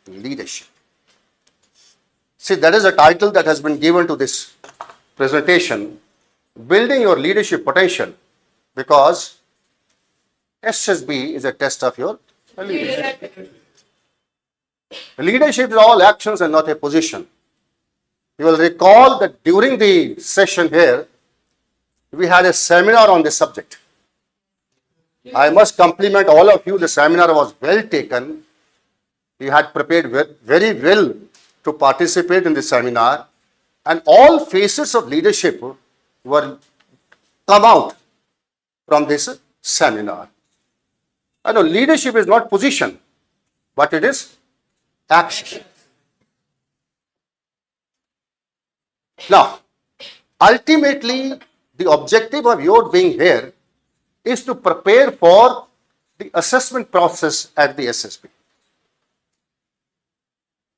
leadership. See, that is a title that has been given to this presentation, Building Your Leadership Potential, because SSB is a test of your leadership. Leadership is all actions and not a position. You will recall that during the session here, we had a seminar on this subject. I must compliment all of you. The seminar was well taken. You had prepared very well to participate in the seminar, and all phases of leadership were come out from this seminar. I know leadership is not position, but it is action. Now, ultimately, the objective of your being here is to prepare for the assessment process at the SSB.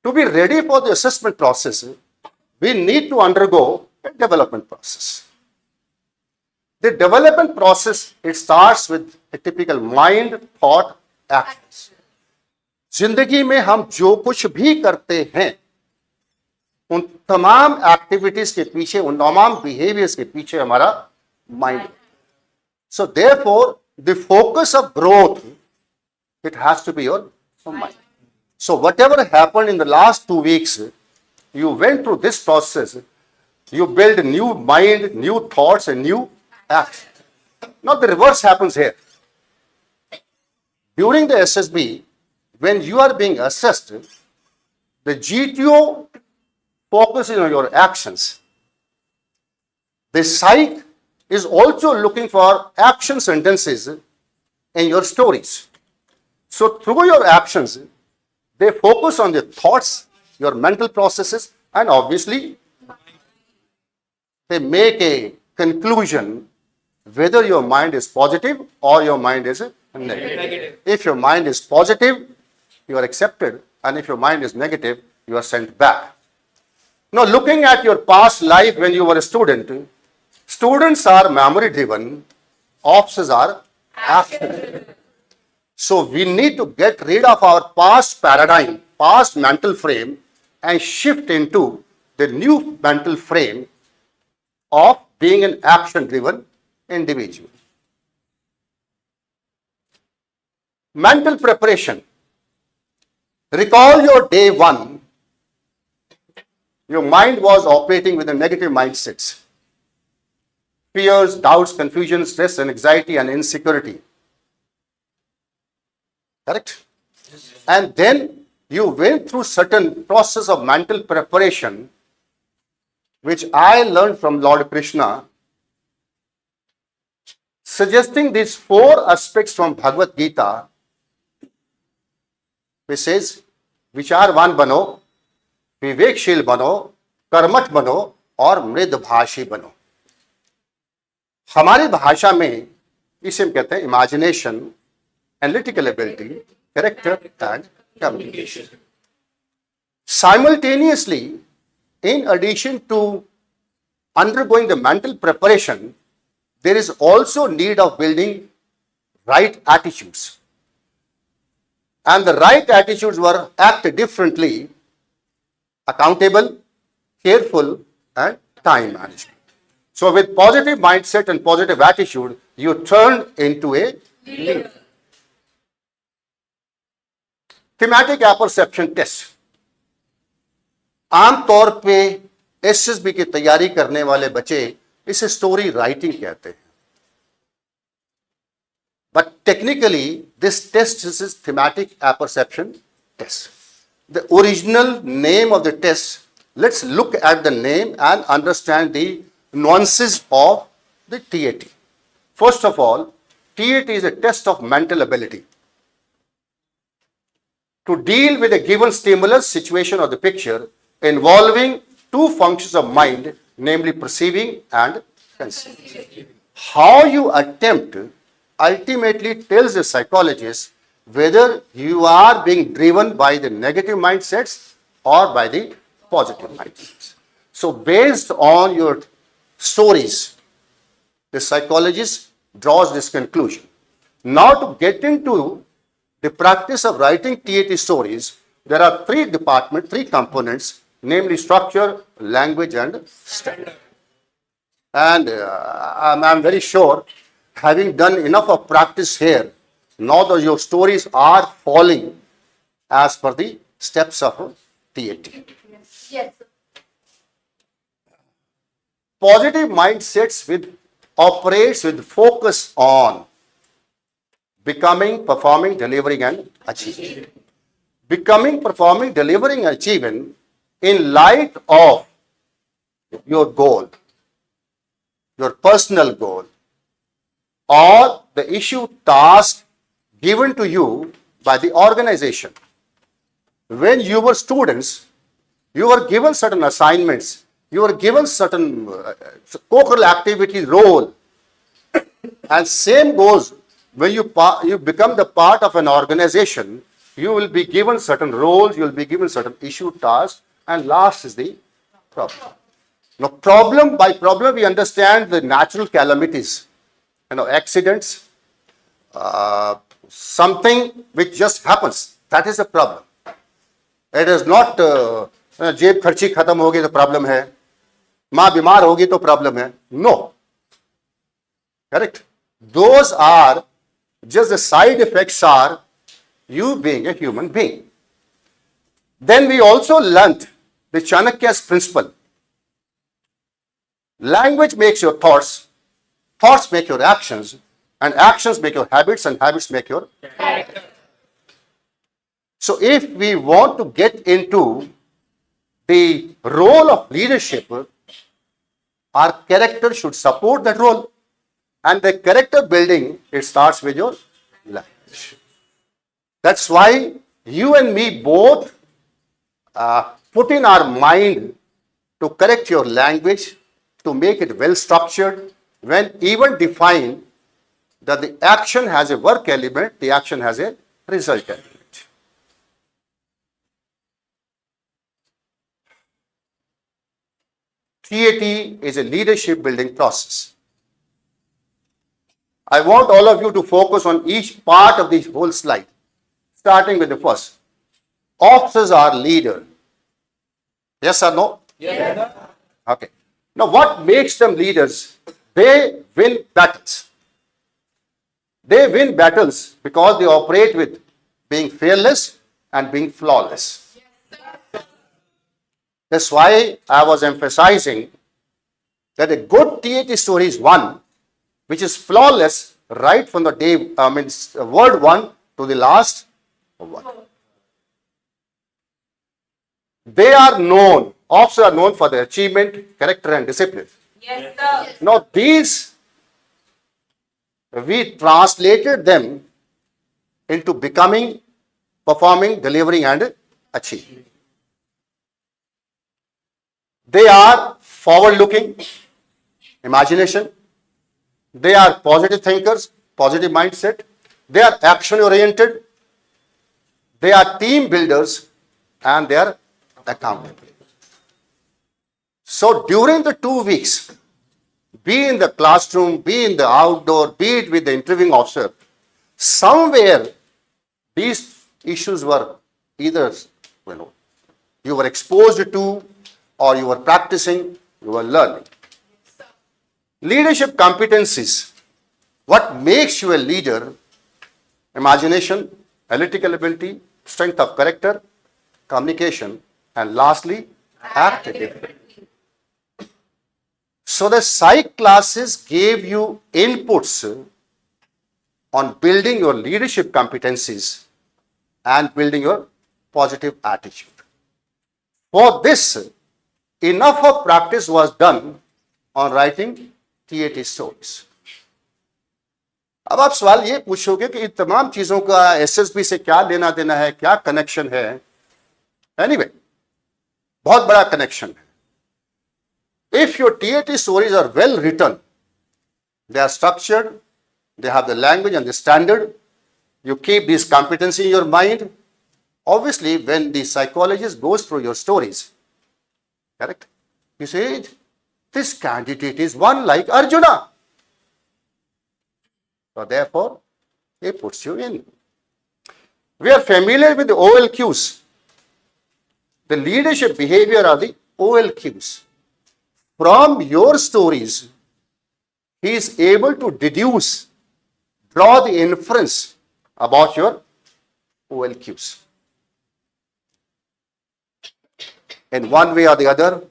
To be ready for the assessment process, we need to undergo a development process. The development process, it starts with a typical mind, thought, actions. जिंदगी में हम जो कुछ भी करते हैं, उन तमाम एक्टिविटीज के पीछे, उन तमाम बिहेवियर्स के पीछे हमारा mind. So therefore, the focus of growth, it has to be your mind. So whatever happened in the last 2 weeks, you went through this process, you build a new mind, new thoughts, and new actions. Now the reverse happens here. During the SSB, when you are being assessed, the GTO focuses on your actions. The psych is also looking for action sentences in your stories. So through your actions, they focus on your thoughts, your mental processes, and obviously they make a conclusion whether your mind is positive or your mind is negative. If your mind is positive, you are accepted, and if your mind is negative, you are sent back. Now, looking at your past life when you were a student, students are memory driven, officers are action driven. So we need to get rid of our past paradigm, past mental frame, and shift into the new mental frame of being an action driven individual. Mental preparation. Recall your day one. Your mind was operating with a negative mindsets. Fears, doubts, confusion, stress, and anxiety, and insecurity. Correct? And then you went through certain process of mental preparation, which I learned from Lord Krishna, suggesting these 4 aspects from Bhagavad Gita, which says, विचारवान बनो, विवेकशील बनो, कर्मठ बनो और मृदभाषी बनो. हमारी भाषा में इसे हम कहते हैं imagination, analytical ability, character and communication. Simultaneously, in addition to undergoing the mental preparation, there is also need of building right attitudes. And the right attitudes were act differently, accountable, careful, and time management. So with positive mindset and positive attitude, you turn into a leader. Thematic Apperception Test. आमतौर पे SSB की तैयारी करने वाले बच्चे इसे story writing कहते हैं. But technically, this test is Thematic Apperception Test. The original name of the test, let's look at the name and understand the nuances of the TAT. First of all, TAT is a test of mental ability to deal with a given stimulus, situation, or the picture involving 2 functions of mind, namely perceiving and conceiving. How you attempt ultimately tells the psychologist whether you are being driven by the negative mindsets or by the positive mindsets. So based on your stories, the psychologist draws this conclusion. Now to get into the practice of writing TAT stories, there are three components, namely structure, language, and standard. And I'm very sure, having done enough of practice here, now that your stories are falling as per the steps of TAT. Yes. Positive mindsets operates with focus on becoming, performing, delivering, and achieving. Becoming, performing, delivering, achieving in light of your goal, your personal goal, or the issue task given to you by the organization. When you were students, you were given certain assignments, you were given certain co-curricular activity role, and same goes when you become the part of an organization. You will be given certain roles, you will be given certain issue tasks, and last is the problem. Now, by problem, we understand the natural calamities, accidents, something which just happens. That is a problem. It is not जेब खर्ची खत्म होगी तो problem है, माँ बीमार होगी तो प्रॉब्लम है. No. Correct? Those are just the side effects are you being a human being. Then we also learnt the Chanakya's principle. Language makes your thoughts, thoughts make your actions, and actions make your habits, and habits make your character. So if we want to get into the role of leadership, our character should support that role. And the character building, it starts with your language. That's why you and me both put in our mind to correct your language, to make it well structured, when even define that the action has a work element, the action has a result element. TAT is a leadership building process. I want all of you to focus on each part of this whole slide, starting with the first. Officers are leader. Yes or no? Yes. Okay. Now, what makes them leaders? They win battles. They win battles because they operate with being fearless and being flawless. That's why I was emphasizing that a good TAT story is one which is flawless right from the day, word one to the last one. They are known, officers are known for their achievement, character, and discipline. Yes, sir. Now, these, we translated them into becoming, performing, delivering, and achieving. They are forward-looking, imagination. They are positive thinkers, positive mindset. They are action-oriented. They are team builders, and they are accountable. So during the 2 weeks, be in the classroom, be in the outdoor, be it with the interviewing officer, somewhere these issues were either, you were exposed to, or you were practicing, you were learning. Leadership competencies. What makes you a leader? Imagination, analytical ability, strength of character, communication, and lastly, active. So the psych classes gave you inputs on building your leadership competencies and building your positive attitude. For this, enough of practice was done on writing TAT stories. अब आप सवाल ये पूछोगे कि इन तमाम चीजों का SSB से क्या लेना देना है, क्या कनेक्शन है? एनीवे, बहुत बड़ा कनेक्शन है. If your TAT stories are well written, they are structured, they have the language and the standard, you keep this competency in your mind. Obviously, when the psychologist goes through your stories, correct? You say, this candidate is one like Arjuna. So therefore, he puts you in. We are familiar with the OLQs. the leadership behavior are the OLQs. From your stories, he is able to draw the inference about your OLQs. In one way or the other,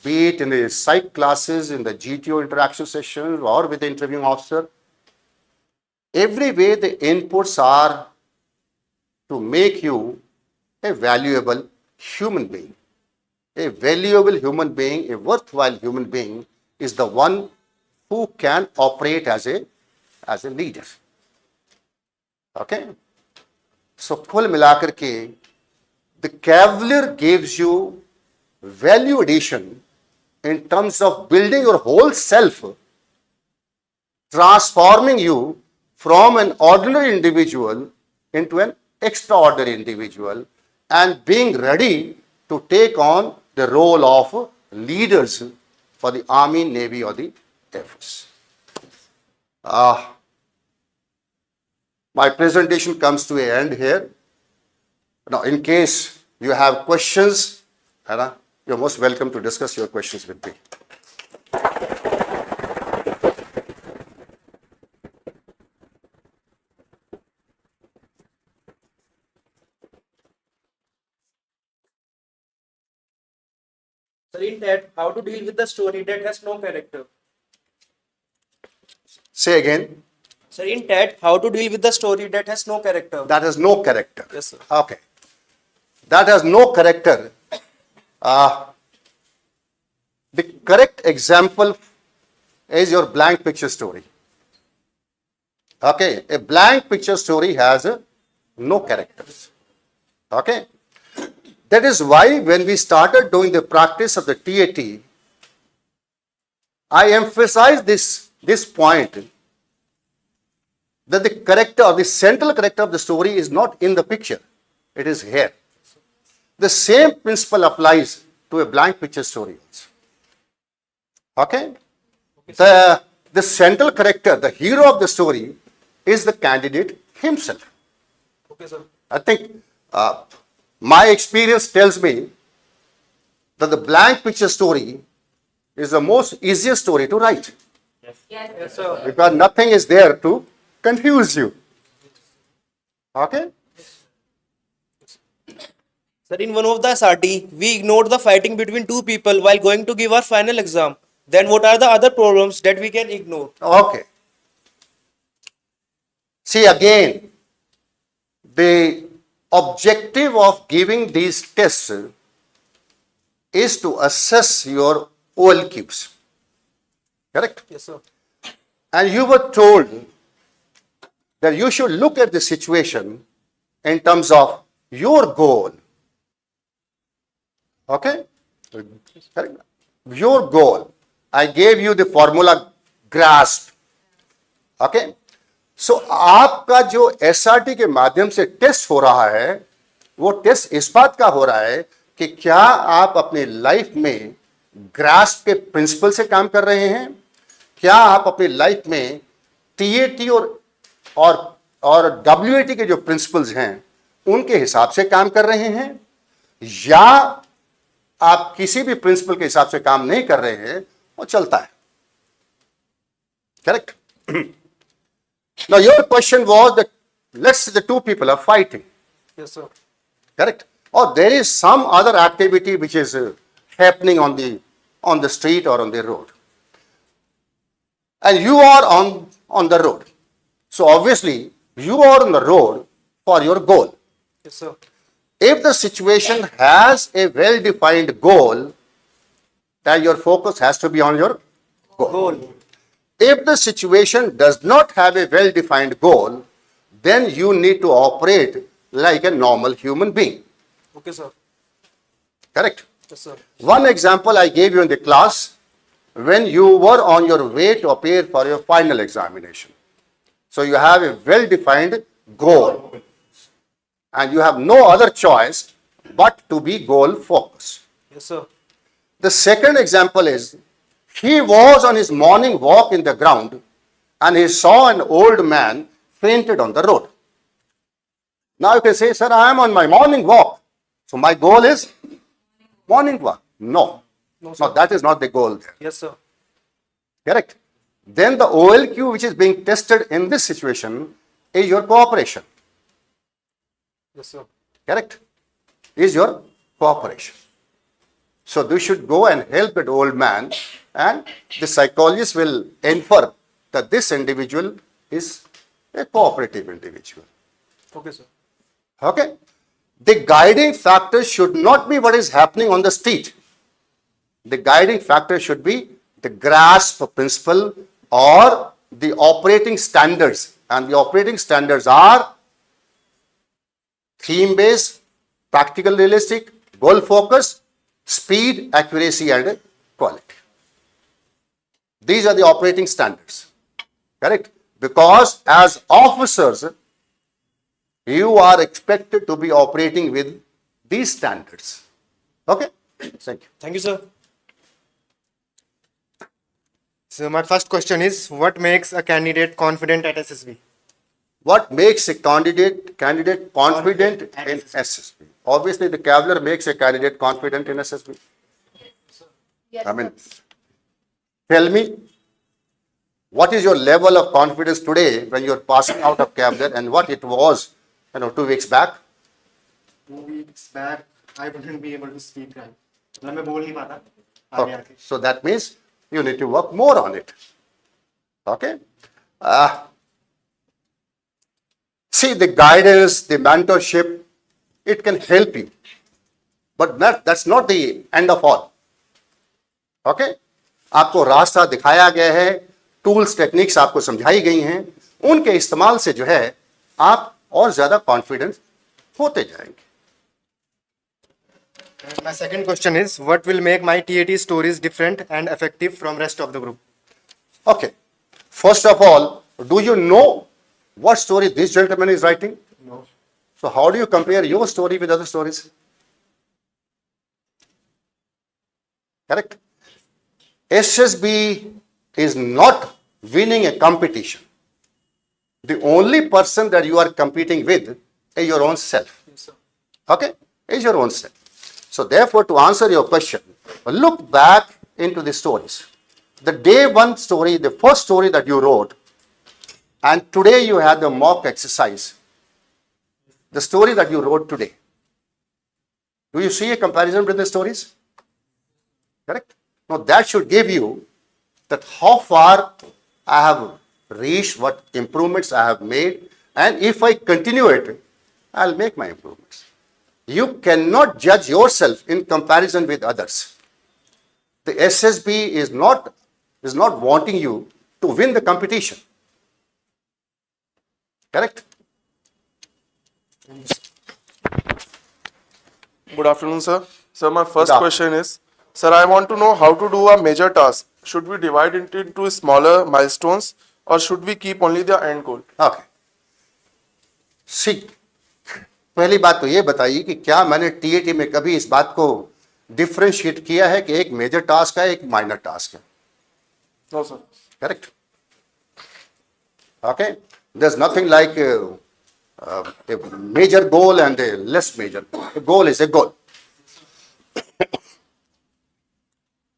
be it in the psych classes, in the GTO interaction sessions, or with the interviewing officer, every way the inputs are to make you a valuable human being. A valuable human being, a worthwhile human being is the one who can operate as a leader. Okay? So, कुल मिलाकर के, the Cavalier gives you value addition in terms of building your whole self, transforming you from an ordinary individual into an extraordinary individual, and being ready to take on the role of leaders for the Army, Navy, or the Air Force. My presentation comes to an end here. Now, in case you have questions, you're most welcome to discuss your questions with me. Sir, in TAT, how to deal with the story that has no character? Say again. Sir, in TAT, how to deal with the story that has no character? That has no character. Yes, sir. Okay. That has no character. The correct example is your blank picture story. Okay. A blank picture story has no characters. Okay. That is why when we started doing the practice of the TAT, I emphasized this point, that the character or the central character of the story is not in the picture, it is here. The same principle applies to a blank picture story also. Okay? The central character, the hero of the story, is the candidate himself. Okay, sir. I think my experience tells me that the blank picture story is the most easiest story to write. Yes, sir. Because nothing is there to confuse you. Okay? Sir, in one of the SRT, we ignored the fighting between two people while going to give our final exam. Then what are the other problems that we can ignore? Okay. See again, the objective of giving these tests is to assess your OLQs. Correct? Yes, sir. And you were told that you should look at the situation in terms of your goal. Okay? Correct? Your goal. I gave you the formula grasp. Okay? So, आपका जो SRT के माध्यम से test हो रहा है, वो test इस बात का हो रहा है कि क्या आप अपने लाइफ में ग्रास्प के प्रिंसिपल से काम कर रहे हैं, क्या आप अपनी लाइफ में TAT और WAT के जो प्रिंसिपल्स हैं उनके हिसाब से काम कर रहे हैं, या आप किसी भी प्रिंसिपल के हिसाब से काम नहीं कर रहे हैं, वो चलता है. Correct? Now your question was that let's say the two people are fighting. Yes, sir. Correct? Or there is some other activity which is happening on the street or on the road. And you are on the road. So obviously you are on the road for your goal. Yes, sir. If the situation has a well-defined goal, then your focus has to be on your goal. If the situation does not have a well-defined goal, then you need to operate like a normal human being. Okay, sir. Correct? Yes, sir. One example I gave you in the class, when you were on your way to appear for your final examination. So you have a well-defined goal and you have no other choice but to be goal-focused. Yes, sir. The second example is, he was on his morning walk in the ground and he saw an old man fainted on the road. Now you can say, sir, I am on my morning walk. So my goal is morning walk. No, No, sir. no, that is not the goal there. Yes, sir. Correct. Then the OLQ which is being tested in this situation is your cooperation. Yes, sir. Correct? Is your cooperation. So you should go and help that old man, and the psychologist will infer that this individual is a cooperative individual. Okay, sir. Okay? The guiding factor should not be what is happening on the street. The guiding factor should be the grasp principle or the operating standards. And the operating standards are theme-based, practical realistic, goal focus, speed, accuracy, and quality. These are the operating standards. Correct? Because as officers, you are expected to be operating with these standards. Okay? Thank you. Thank you, sir. So my first question is, what makes a candidate confident at SSB? What makes a candidate confident in SSB? Obviously, the caveler makes a candidate confident in SSB. Yes, I mean, sir. tell me, what is your level of confidence today when you're passing out of caveler, and what it was, 2 weeks back? 2 weeks back, I wouldn't be able to speak right. मतलब मैं बोल नहीं पाता आगे Okay. आके. So that means you need to work more on it. Okay? See, the guidance, the mentorship, it can help you. But that's not the end of all. Okay? आपको रास्ता दिखाया गया है, टूल्स टेक्निक्स आपको समझाई गई हैं, उनके इस्तेमाल से जो है आप और ज्यादा कॉन्फिडेंस होते जाएंगे. And my second question is, what will make my TAT stories different and effective from rest of the group? Okay. First of all, do you know what story this gentleman is writing? No. So how do you compare your story with other stories? Correct? SSB is not winning a competition. The only person that you are competing with is your own self. Yes, sir. Okay? Is your own self. So therefore, to answer your question, look back into the stories. The day one story, the first story that you wrote, and today you had the mock exercise. The story that you wrote today. Do you see a comparison with the stories? Correct? Now that should give you that how far I have reached, what improvements I have made, and if I continue it, I'll make my improvements. You cannot judge yourself in comparison with others. The SSB is not wanting you to win the competition. Correct? Good afternoon, sir. Sir, my first Good question is, sir, I want to know how to do a major task. Should we divide it into smaller milestones or should we keep only the end goal? Okay. See, पहली बात तो ये बताइए कि क्या मैंने TAT में कभी इस बात को डिफरेंशिएट किया है कि एक मेजर टास्क है, एक माइनर टास्क है. No, sir. Correct? Okay? There's nothing like a major goal and a less major goal. A goal is a goal.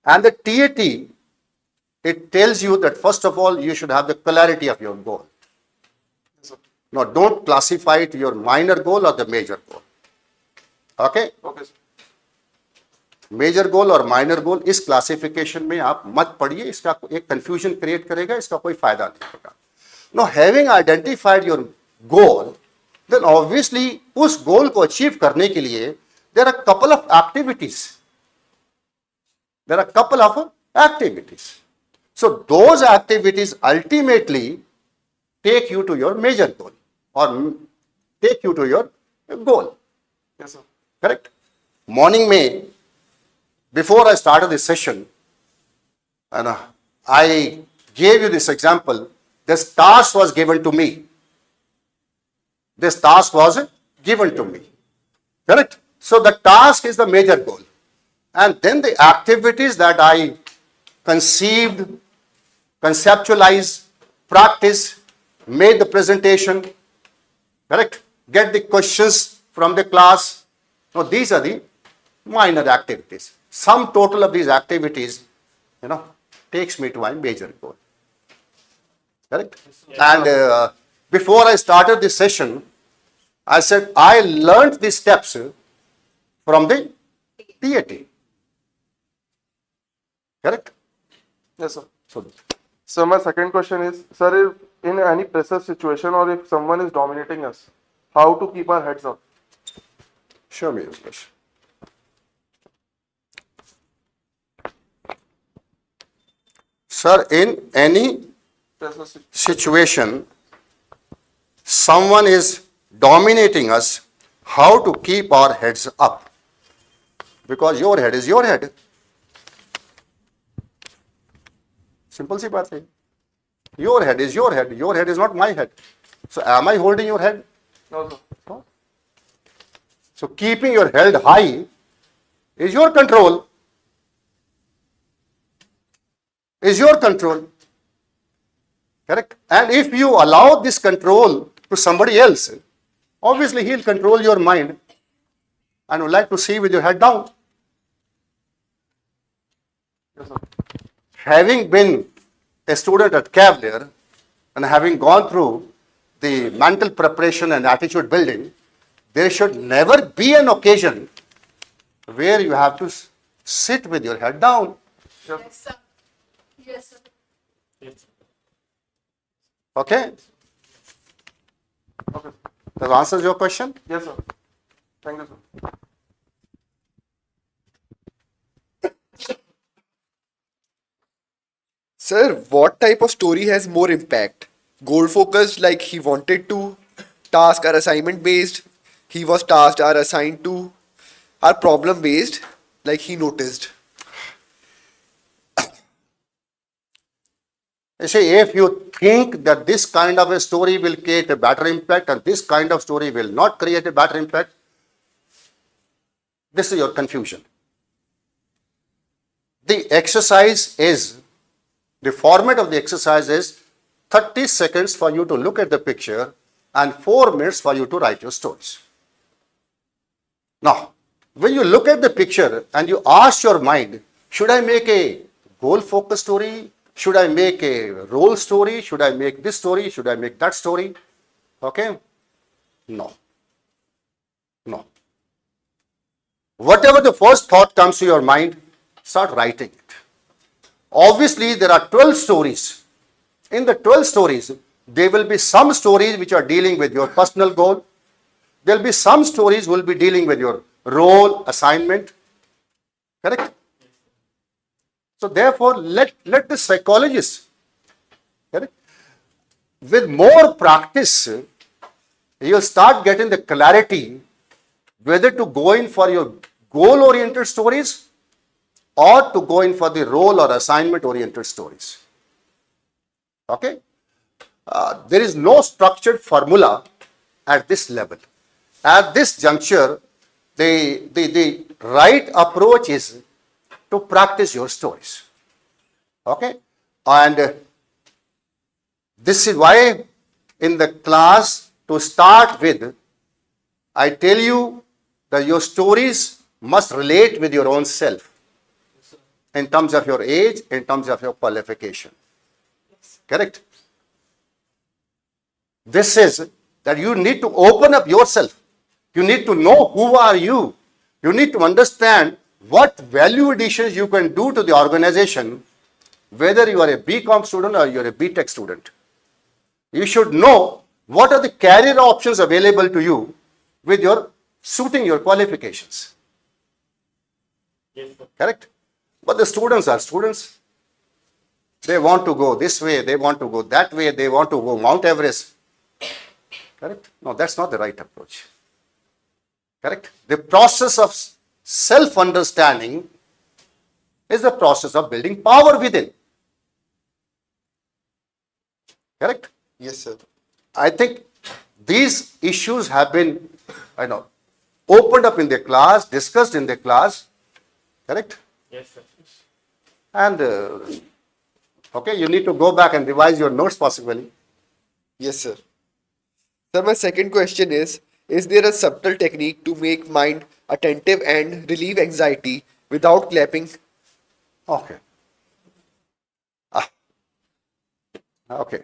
And the TAT, it tells you that first of all, you should have the clarity of your goal. Yes, sir. Now, don't classify it your minor goal or the major goal. Okay? Okay, sir. Major goal और minor गोल इस classification में आप मत पढ़िए, इसका एक confusion create करेगा, इसका कोई फायदा नहीं होगा. No having identified your goal, then obviously उस गोल को अचीव करने के लिए there are couple of activities. So those activities ultimately take you to your major goal or take you to your goal. Yes, sir. Correct? Morning में, before I started this session, and I gave you this example. This task was given to me. This task was given to me. Correct? So the task is the major goal. And then the activities that I conceived, conceptualized, practiced, made the presentation, correct? Get the questions from the class, Now, these are the minor activities. Sum total of these activities, takes me to my major goal. Correct? And before I started this session, I said I learned these steps from the TAT. Correct? Yes, sir. So, So my second question is, sir, if in any pressure situation or if someone is dominating us, how to keep our heads up? show me this question. Sir, in any Pressure situation. situation, someone is dominating us, how to keep our heads up? Because your head is your head. Simple सी बात है. Your head is your head. Your head is not my head. So am I holding your head? No, sir. No. So keeping your head high is your control. Is your control. Correct? And if you allow this control to somebody else, obviously he'll control your mind and would like to see with your head down. Yes, sir. Having been a student at Cavalier and having gone through the mental preparation and attitude building, there should never be an occasion where you have to sit with your head down. Yes, sir. Yes, sir. Okay? Okay. That answers your question? Yes, sir. Thank you, sir. Sir, what type of story has more impact? Goal focused, like he wanted to, task or assignment based, he was tasked or assigned to, or problem based, like he noticed. You see, if you think that this kind of a story will create a better impact and this kind of story will not create a better impact, this is your confusion. The exercise is, the format of the exercise is 30 seconds for you to look at the picture and 4 minutes for you to write your stories. Now, when you look at the picture and you ask your mind, should I make a goal-focused story? Should I make a role story? Should I make this story? Should I make that story? Okay? No. No. Whatever the first thought comes to your mind, start writing it. Obviously, there are 12 stories. In the 12 stories, there will be some stories which are dealing with your personal goal. There will be some stories will be dealing with your role, assignment. Correct? So therefore, let the psychologist, correct? With more practice, you'll start getting the clarity whether to go in for your goal-oriented stories or to go in for the role or assignment-oriented stories. Okay? There is no structured formula at this level. At this juncture, the right approach is to practice your stories. Okay? And this is why in the class, to start with, I tell you that your stories must relate with your own self in terms of your age, in terms of your qualification. Correct? This is that you need to open up yourself. You need to know who are you. You need to understand what value additions you can do to the organization, whether you are a BCom student or you are a BTech student. You should know what are the career options available to you with your suiting your qualifications. Yes, sir. Correct? But the students are students. They want to go this way, they want to go that way, they want to go Mount Everest. Correct? No, that's not the right approach. Correct? The process of self-understanding is the process of building power within. Correct? Yes, sir. I think these issues have been, opened up in the class, discussed in the class. Correct? Yes, sir. And, okay, you need to go back and revise your notes possibly. Yes, sir. Sir, my second question is there a subtle technique to make mind attentive, and relieve anxiety without clapping. Okay. Okay.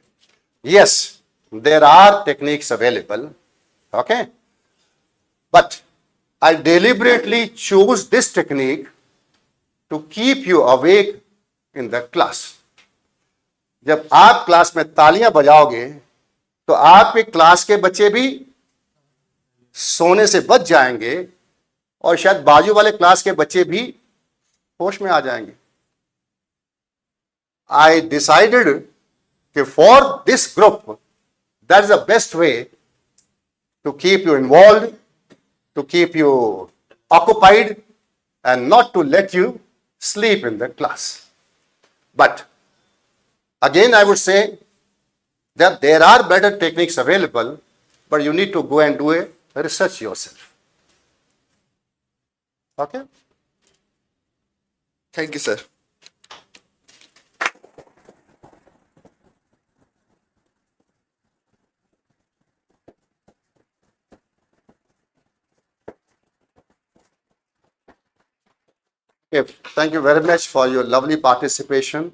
Yes, there are techniques available. Okay. But I deliberately choose this technique to keep you awake in the class. जब आप class में तालियां बजाओगे तो आपके class के बच्चे भी सोने से बच जाएंगे और शायद बाजू वाले क्लास के बच्चे भी होश में आ जाएंगे. I decided that for this group, that's the best way to keep you involved, to keep you occupied, and not to let you sleep in the class. But again, I would say that there are better techniques available, but you need to go and do a research yourself. Okay? Thank you, sir. Okay, thank you very much for your lovely participation,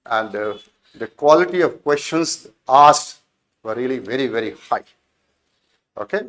and the quality of questions asked were really very, very high. Okay.